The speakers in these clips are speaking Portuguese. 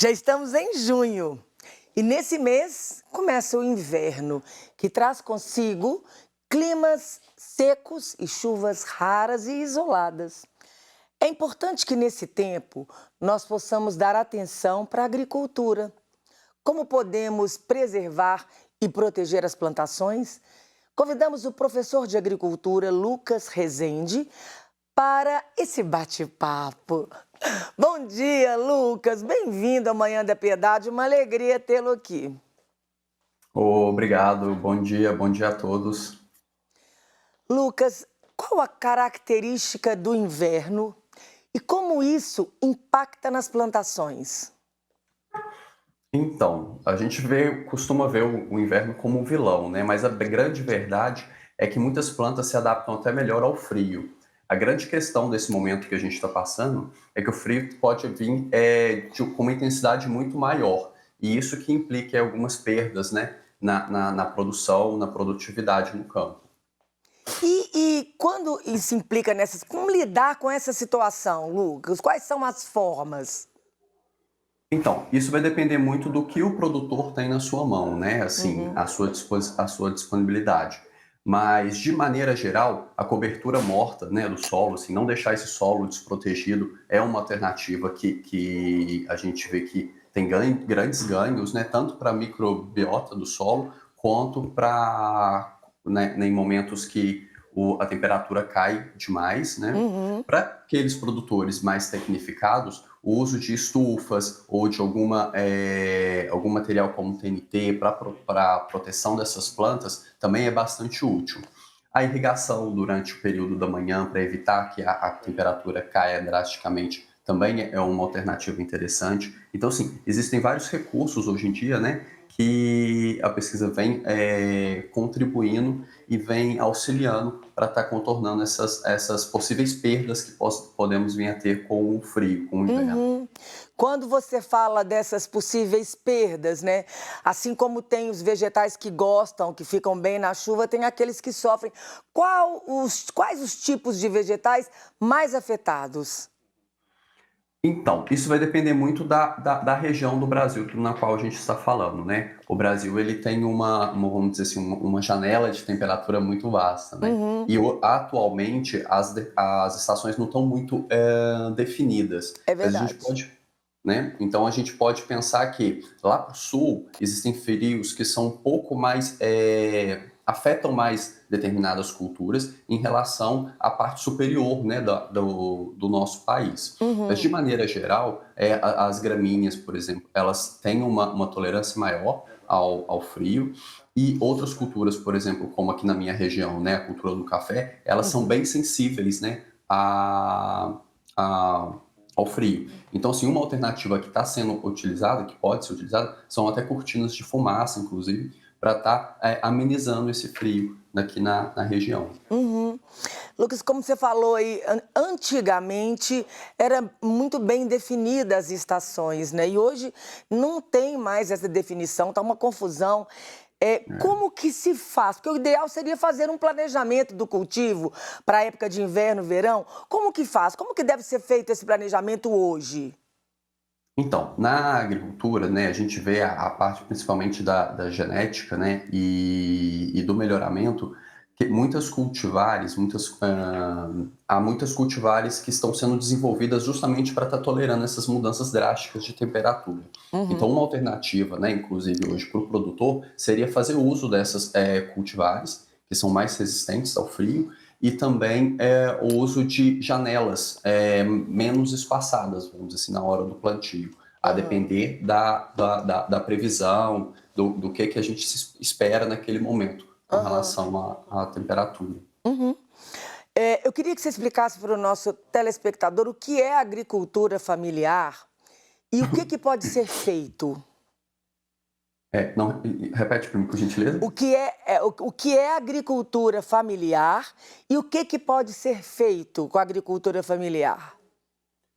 Já estamos em junho e nesse mês começa o inverno, que traz consigo climas secos e chuvas raras e isoladas. É importante que nesse tempo nós possamos dar atenção para a agricultura. Como podemos preservar e proteger as plantações? Convidamos o professor de agricultura Lucas Rezende para esse bate-papo. Bom dia, Lucas. Bem-vindo à Manhã da Piedade. Uma alegria tê-lo aqui. Obrigado, bom dia a todos. Lucas, qual a característica do inverno e como isso impacta nas plantações? Então, a gente costuma ver o inverno como um vilão, né? Mas a grande verdade é que muitas plantas se adaptam até melhor ao frio. A grande questão desse momento que a gente está passando é que o frio pode vir com uma intensidade muito maior, e isso que implica em algumas perdas, né? Na produção, na produtividade no campo. E quando isso implica nessas... Como lidar com essa situação, Lucas? Quais são as formas? Então, isso vai depender muito do que o produtor tem na sua mão, né? Assim, Uhum. a sua disponibilidade. Mas, de maneira geral, a cobertura morta, né, do solo, assim, não deixar esse solo desprotegido é uma alternativa que a gente vê que tem grandes ganhos, né, tanto para a microbiota do solo, quanto para, né, em momentos que a temperatura cai demais, né? Uhum. Para aqueles produtores mais tecnificados, o uso de estufas ou de algum material como TNT para proteção dessas plantas também é bastante útil. A irrigação durante o período da manhã para evitar que a temperatura caia drasticamente também é uma alternativa interessante. Então, sim, existem vários recursos hoje em dia, né, que a pesquisa vem contribuindo e vem auxiliando para estar contornando essas possíveis perdas que podemos vir a ter com o frio, com o inverno. Uhum. Quando você fala dessas possíveis perdas, né? Assim como tem os vegetais que gostam, que ficam bem na chuva, tem aqueles que sofrem. Quais os tipos de vegetais mais afetados? Então, isso vai depender muito da região do Brasil na qual a gente está falando, né? O Brasil, ele tem vamos dizer assim, uma janela de temperatura muito vasta, né? Uhum. E atualmente as estações não estão muito definidas. É Mas a gente verdade. pode, né? Então a gente pode pensar que lá para o sul existem frios que são um pouco mais afetam mais determinadas culturas em relação à parte superior, né, do nosso país. Mas de Uhum. maneira geral, as gramíneas, por exemplo, elas têm uma tolerância maior ao frio, e outras culturas, por exemplo, como aqui na minha região, né, a cultura do café, elas são Uhum. bem sensíveis, né, a- ao frio. Então, assim, uma alternativa que está sendo utilizada, que pode ser utilizada, são até cortinas de fumaça, inclusive, para estar amenizando esse frio aqui na região. Uhum. Lucas, como você falou aí, antigamente era muito bem definidas as estações, né? E hoje não tem mais essa definição, tá uma confusão. Como que se faz? Porque o ideal seria fazer um planejamento do cultivo para a época de inverno, verão. Como que faz? Como que deve ser feito esse planejamento hoje? Então, na agricultura, né, a gente vê a parte principalmente da genética, né, e do melhoramento, que há muitas cultivares que estão sendo desenvolvidas justamente para estar tolerando essas mudanças drásticas de temperatura. Então, Uhum. uma alternativa, né, inclusive hoje para o produtor, seria fazer uso dessas cultivares, que são mais resistentes ao frio, e também o uso de janelas menos espaçadas, vamos dizer assim, na hora do plantio, a Aham. depender da previsão, do que a gente espera naquele momento com Aham. relação à temperatura. Uhum. Eu queria que você explicasse para o nosso telespectador o que é agricultura familiar e o que pode ser feito. Não, repete para mim, por gentileza. O que é agricultura familiar e o que pode ser feito com a agricultura familiar?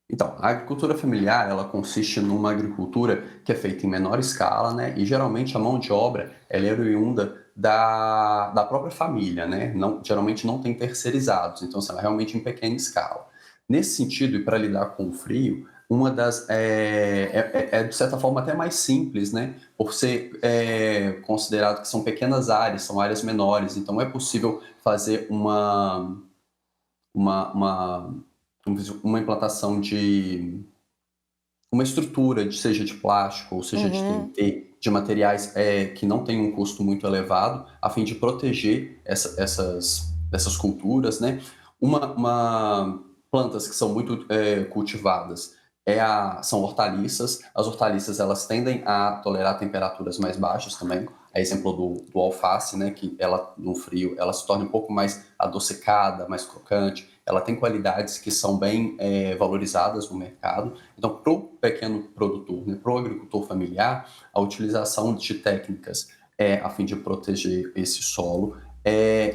Então, a agricultura familiar, ela consiste numa agricultura que é feita em menor escala, né? E geralmente a mão de obra, ela é oriunda da própria família, né? Não, geralmente não tem terceirizados, então, assim, ela é realmente em pequena escala. Nesse sentido, e para lidar com o frio, uma das de certa forma até mais simples, né? Por ser considerado que são pequenas áreas, são áreas menores, então é possível fazer uma, uma implantação de uma estrutura, seja de plástico ou seja de Uhum. TNT, de materiais que não têm um custo muito elevado, a fim de proteger essas culturas, né? Plantas que são muito cultivadas são hortaliças. As hortaliças elas tendem a tolerar temperaturas mais baixas também. A exemplo do alface, né? Que ela no frio ela se torna um pouco mais adocicada, mais crocante. Ela tem qualidades que são bem valorizadas no mercado. Então, para o pequeno produtor, né, para o agricultor familiar, a utilização de técnicas a fim de proteger esse solo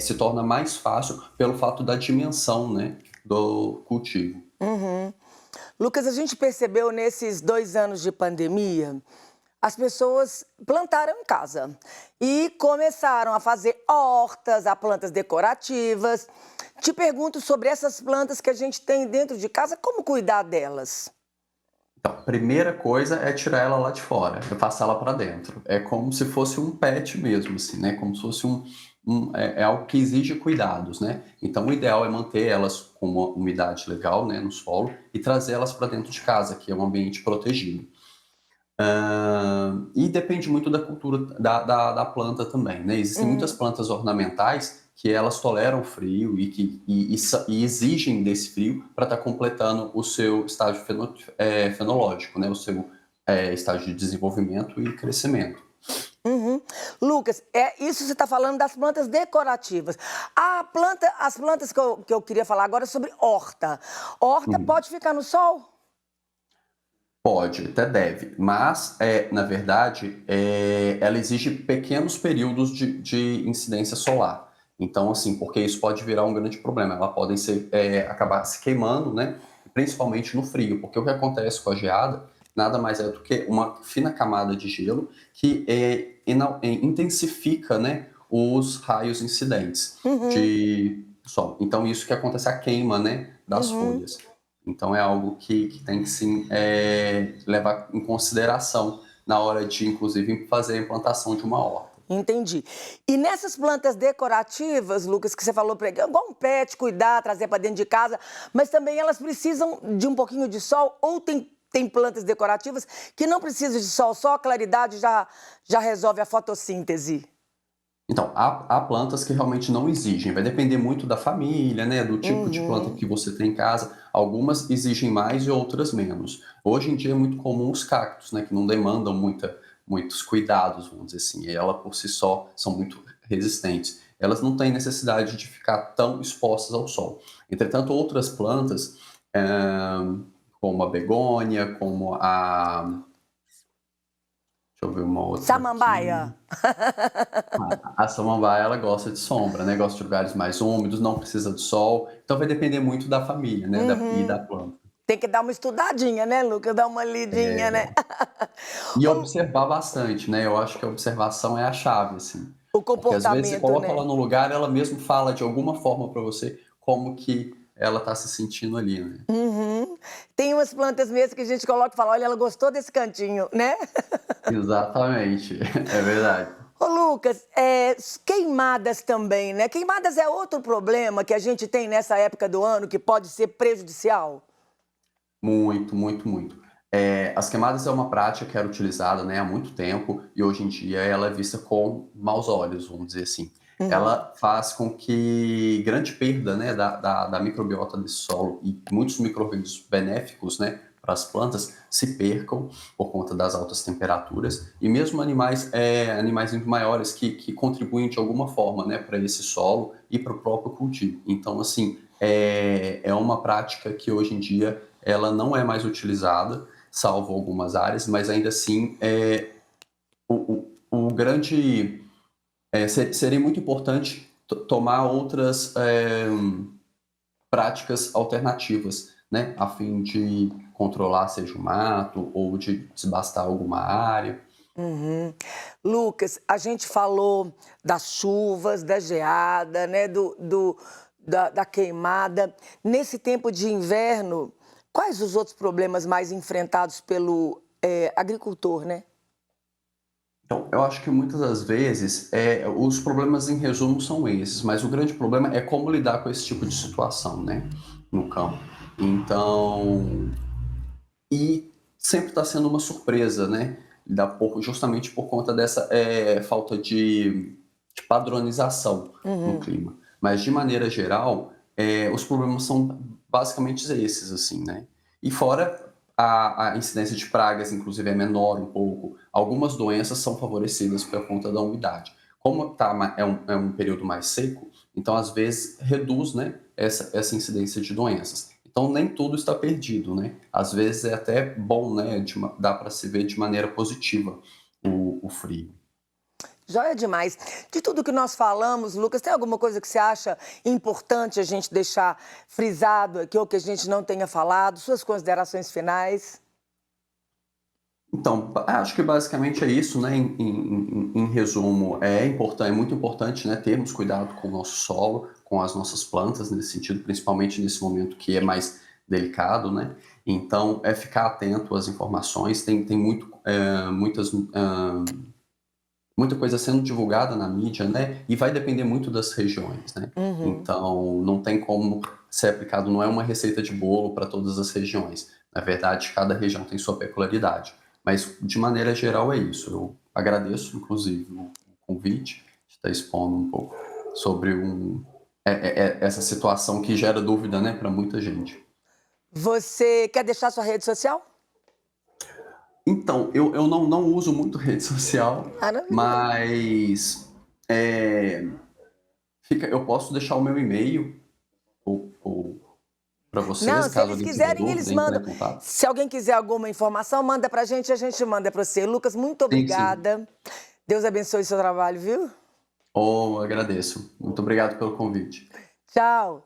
se torna mais fácil pelo fato da dimensão, né, do cultivo. Uhum. Lucas, a gente percebeu nesses 2 anos de pandemia, as pessoas plantaram em casa e começaram a fazer hortas, a plantas decorativas. Te pergunto sobre essas plantas que a gente tem dentro de casa, como cuidar delas? Então, a primeira coisa é tirar ela lá de fora, é passar ela para dentro. É como se fosse um pet mesmo, assim, né? Como se fosse é algo que exige cuidados, né? Então, o ideal é manter elas com uma umidade legal, né, no solo e trazer elas para dentro de casa, que é um ambiente protegido. E depende muito da cultura da planta também, né? Existem muitas Uhum. plantas ornamentais que elas toleram frio e exigem desse frio para estar completando o seu estágio fenológico, né? O seu estágio de desenvolvimento e crescimento. Uhum. Lucas, isso você está falando das plantas decorativas. As plantas que eu queria falar agora é sobre horta. Horta Uhum. pode ficar no sol? Pode, até deve, mas, na verdade, ela exige pequenos períodos de incidência solar. Então, assim, porque isso pode virar um grande problema. Elas podem acabar se queimando, né? Principalmente no frio, porque o que acontece com a geada nada mais é do que uma fina camada de gelo que intensifica, né, os raios incidentes Uhum, de sol. Então, isso que acontece a queima, né, das uhum. folhas. Então é algo que tem que sim levar em consideração na hora de, inclusive, fazer a implantação de uma horta. Entendi. E nessas plantas decorativas, Lucas, que você falou para ele, é igual um pet, cuidar, trazer para dentro de casa, mas também elas precisam de um pouquinho de sol, ou tem plantas decorativas que não precisam de sol, só a claridade já resolve a fotossíntese. Então, há plantas que realmente não exigem, vai depender muito da família, né, do tipo de planta Uhum. que você tem em casa. Algumas exigem mais e outras menos. Hoje em dia é muito comum os cactos, né, que não demandam muitos cuidados, vamos dizer assim, e ela por si só são muito resistentes. Elas não têm necessidade de ficar tão expostas ao sol. Entretanto, outras plantas, como a begônia, como deixa eu ver uma outra Samambaia. aqui. A samambaia, ela gosta de sombra, né? Gosta de lugares mais úmidos, não precisa de sol. Então vai depender muito da família, né? E da Uhum. planta. Tem que dar uma estudadinha, né, Lucas? Dar uma lidinha, né? E Ô, observar bastante, né? Eu acho que a observação é a chave, assim. o Porque às vezes você comportamento, coloca né? ela no lugar, ela mesmo fala de alguma forma para você como que ela tá se sentindo ali, né? Uhum. Tem umas plantas mesmo que a gente coloca e fala, olha, ela gostou desse cantinho, né? Exatamente, é verdade. Ô, Lucas, queimadas também, né? Queimadas é outro problema que a gente tem nessa época do ano que pode ser prejudicial. Muito, muito, muito. As queimadas é uma prática que era utilizada, né, há muito tempo e hoje em dia ela é vista com maus olhos, vamos dizer assim. Uhum. Ela faz com que grande perda, né, da microbiota desse solo e muitos micro-organismos benéficos, né, para as plantas se percam por conta das altas temperaturas e mesmo animais muito maiores que contribuem de alguma forma, né, para esse solo e para o próprio cultivo. Então, assim, é uma prática que hoje em dia ela não é mais utilizada, salvo algumas áreas, mas ainda assim o grande seria muito importante tomar outras práticas alternativas, né, a fim de controlar seja o mato ou de desbastar alguma área. Uhum. Lucas, a gente falou das chuvas, da geada, né, da queimada. Nesse tempo de inverno, Quais os outros problemas mais enfrentados pelo agricultor, né? Então, eu acho que muitas das vezes os problemas em resumo são esses, mas o grande problema é como lidar com esse tipo de situação, né, no campo. Então, e sempre está sendo uma surpresa, né, justamente por conta dessa falta de padronização no Uhum. clima. Mas de maneira geral, os problemas são basicamente esses, assim, né. E fora a incidência de pragas, inclusive, é menor um pouco. Algumas doenças são favorecidas por conta da umidade. Como é um período mais seco, então às vezes reduz, né, essa incidência de doenças. Então nem tudo está perdido, né? Às vezes é até bom, né? Dá para se ver de maneira positiva o frio. Joia demais. De tudo que nós falamos, Lucas, tem alguma coisa que você acha importante a gente deixar frisado aqui ou que a gente não tenha falado? Suas considerações finais? Então, acho que basicamente é isso, né? Em resumo, é muito importante, né, termos cuidado com o nosso solo, com as nossas plantas, nesse sentido, principalmente nesse momento que é mais delicado, né? Então, é ficar atento às informações, tem muita coisa sendo divulgada na mídia, né? E vai depender muito das regiões, né? Uhum. Então, não tem como ser aplicado, não é uma receita de bolo para todas as regiões. Na verdade, cada região tem sua peculiaridade. Mas, de maneira geral, é isso. Eu agradeço, inclusive, o convite de estar expondo um pouco sobre essa situação que gera dúvida, né, para muita gente. Você quer deixar sua rede social? Então, eu não uso muito rede social, Maravilha. mas eu posso deixar o meu e-mail ou para Não, vocês, se caso eles alguém tiver quiserem, eles dúvida, entrar mandam. em contato. Se alguém quiser alguma informação, manda pra gente e a gente manda pra você. Lucas, muito Sim, sim. obrigada. Deus abençoe seu trabalho, viu? Oh, agradeço. Muito obrigado pelo convite. Tchau.